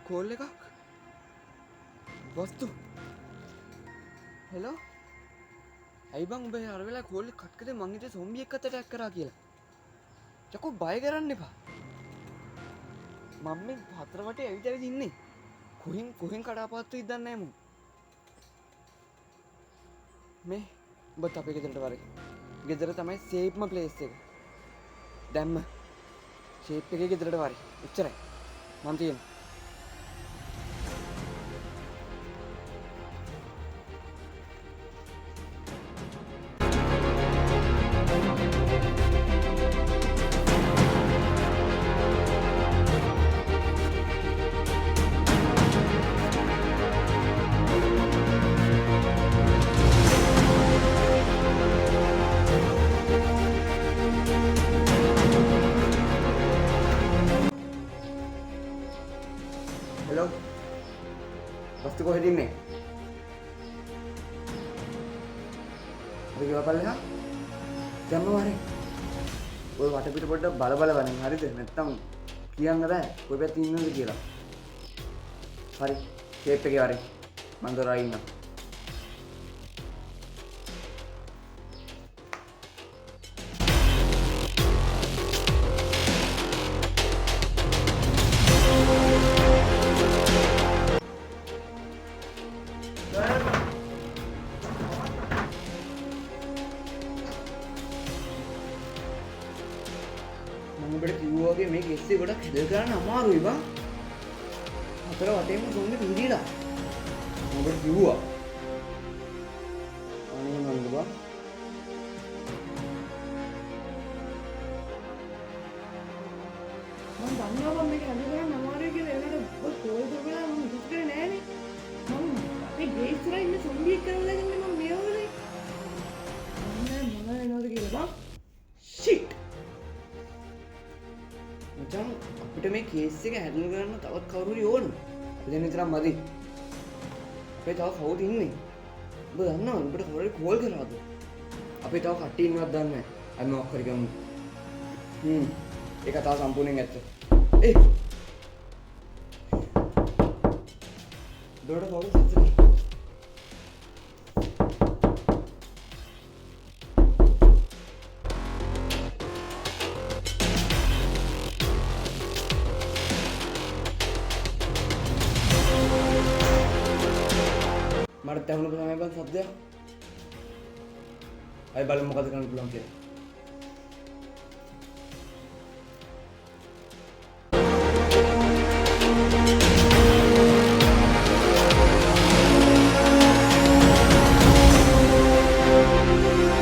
Call එකක් වස්තු hello ඇයි බං උඹ අර වෙලාව කෝල් එක කට් කරේ මං හිතුවේ සොම්බි එක්ක අටැක් කරා කියලා. චකෝ බය කරන්න එපා. මම මේ හතර වටේ ඇවිත් ඉන්නේ. කොහෙන් කඩාපැත්තේ ඉඳන් නැහැ මම. මේ උඹත් අපේ ගෙදරට වරේ. ගෙදර තමයි සේෆ්ම ප්ලේස් එක. දැම්ම ෂේප් එකේ ගෙදරට වරේ. එච්චරයි. මං තියෙන්නේ. හෙලෝ වස්තු කොහෙද ඉන්නේ? අපි ගියා පල්ලෙහා. දැම්ම වරේ. ඔය වටපිට පොඩ්ඩක් බල වරෙන් හරිද? නැත්තම් කියන්න බෑ කොයි පැත්තේ ඉන්නවද කියලා. හරි. ෂේප් එකේ වරේ. මං දොරයි ඉන්නවා. මම ඔබට කිව්වා වගේ මේ කෙස් එක ගොඩක් හැදල් කරන්න අමාරුයි බං. හතර වටේම සොම්බි පිළිලා. මම ඔබට කිව්වා. අනේ මන්ද බං. මම දන්නවා මේක හැදල් කරන්න අමාරුයි කියලා. ඒකට ඔය කෝල් කරලා මම විශ්වාස කරේ නෑනේ. මම අපේ ගේ ඉස්සරහ ඉන්න සොම්බි එක්ක කරලා ඉන්නේ මම මේවලේ. මම එනවද කියලා බං. shit. මචං අපිට මේ කේස් එක හැන්ඩල් කරන්න තවත් කවුරු හරි ඕන. අපි දැන් විතරක් මදි. අපේ තව කවුද ඉන්නේ? ඔබ දන්නවද? ඔබට කවුරු හරි කෝල් කරාද? අපේ තව කට්ටිය ඉන්නවද දන්නේ නැහැ. අපි මොකක් හරි ගමු. ඒක තව සම්පූර්ණයෙන් ඇත්ත. දොරට කවුරු සෙට් මට දැනුණු තමයි බං සද්දයක්. අය බලමු මොකද කරන්න පුළුවන් කියලා.